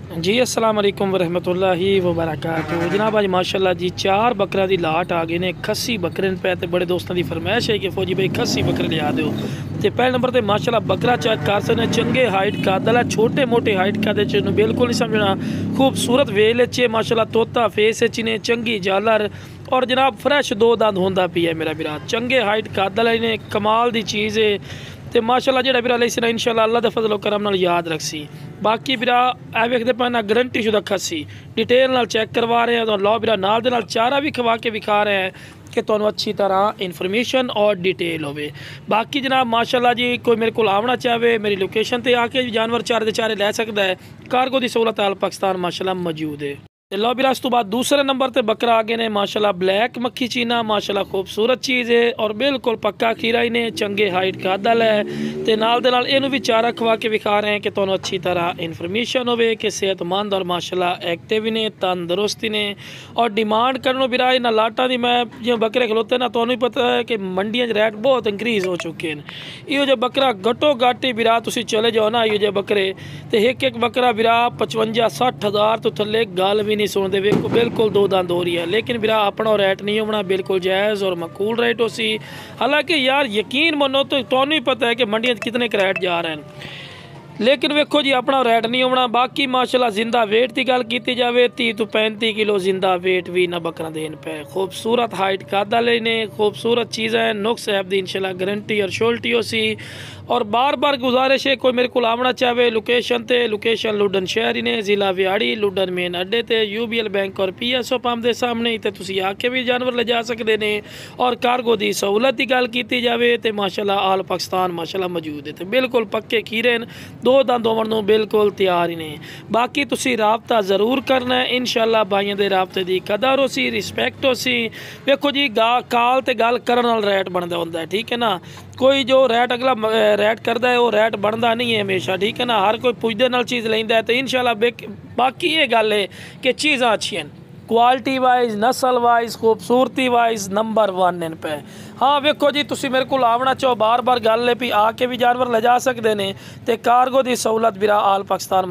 जी अस्सलाम वालेकुम वरहमतुल्लाहि वबरकातुहू। जनाब अज माशाल्लाह जी 4 बकरा की लाट आ गए ने। खस्सी बकरे पे तो बड़े दोस्तों की फरमाइश है कि फौजी भाई खस्सी बकरे लिया दो। तो पहले नंबर पर माशाल्लाह बकरा चेक कर सकते चंगे हाइट का दला छोटे मोटे हाइट का बिल्कुल नहीं समझना। खूबसूरत वेल चे माशाल्लाह तोता फेस ने चंगी झालर और जनाब फ्रैश दो दंद होंदा पी है मेरा बिरा चंगे हाइट का दला ने कमाल की चीज़ है। तो माशाल्लाह जो बिरा ले सी इंशाल्लाह अल्लाह के फजल करम नाल याद रखसी। बाकी बिरा ए वेखते पे ना गारंटी शुदा खस्सी डिटेल नाल चेक करवा रहे हैं तो लो बिरा नाल दे नाल चारा भी खवा के विखा रहे हैं कि तुहानू अच्छी तरह इन्फॉर्मेशन और डिटेल होवे। बाकी जनाब माशाल्लाह जी कोई मेरे को आवना चाहे मेरी लोकेशन पर आके जानवर चारे दे चारे लै सकता है। कार्गो की सहूलत आल पाकिस्तान माशाल्लाह मौजूद है। लो बिरा उस तो बाद दूसरे नंबर पर बकरा आ गए ने माशाल्लाह ब्लैक मक्खी चीना माशाल्लाह खूबसूरत चीज़ है और बिल्कुल पक्का खीरा ही ने चंगे हाइट का दल है। तो नाल दे नाल इनू भी चारा खवा के विखा रहे हैं कि तुहानू अच्छी तरह इन्फॉर्मेशन होवे कि सेहतमंद और माशाल्लाह एक्टिव ही ने तंदुरुस्ती ने। और डिमांड करनो बिरा इन्हां लाटां दी मैं जो बकरे खलोते ना तुहानू पता है कि मंडियां रेट बहुत इंक्रीज हो चुके हैं। इहो जो बकरा घटो घट ही बिरा तुसीं चले जाओ ना इहो जे बकरे तो एक बकरा बिरा 55-60 हज़ार तो थले गल भी नहीं सुनते वे बिल्कुल दो दंद हो रही है। लेकिन बिरा अपना रेट नहीं होना बिल्कुल जायज़ और मकूल रेट हो सी। हालांकि यार यकीन मनो तो तुहानू ही पता है कि मंडियां कितने रेट जा रहे हैं। लेकिन वेखो जी अपना रेट नहीं होना। बाकी माशाल्लाह जिंदा वेट की गल की जाए 30 तो 35 किलो जिंदा वेट भी ना बकरा देन पे। खूबसूरत हाइट का दल ने खूबसूरत चीज़ है नुक्स ऐप दी इंशाल्लाह गारंटी और शोल्टी हो सी। और बार बार गुजारिश है कोई मेरे को आवना चाहे लोकेशन ते लोकेशन लुडन शहर ही ने जिला व्याड़ी लुडन मेन अड्डे ते UBL बैंक और PSO पंप के सामने ही तुसी आके भी जानवर ले जा सकते हैं। और कार्गो की सहूलत की गल की जाए तो माशाल्लाह आल पाकिस्तान माशाल्लाह मौजूद है। तो बिल्कुल पक्के खीरे दो दंद होवन नूं बिल्कुल तैयार ही ने। बाकी तुसी राबता जरूर करना है इंशाल्लाह भाइयों के राबते की कदर हो सी रिस्पैक्ट हो सी। देखो जी काल ते गल करन नाल रेट बनता होंदा है ठीक है ना। कोई जो रेट अगला रेट करता है वो रेट बनता नहीं है हमेशा ठीक है ना। हर कोई पुछदे नाल चीज़ लैंदा है तो इंशाल्लाह बाकी ये गल है कि चीज़ां अच्छी क्वालिटी वाइज नस्ल वाइज खूबसूरती वाइज नंबर 1 इन पे। हाँ वेखो जी तुसी मेरे को आवना चाहो बार बार गल है भी आके भी जानवर ले जा सकते हैं। तो कार्गो की सहूलत बिरा आल पाकिस्तान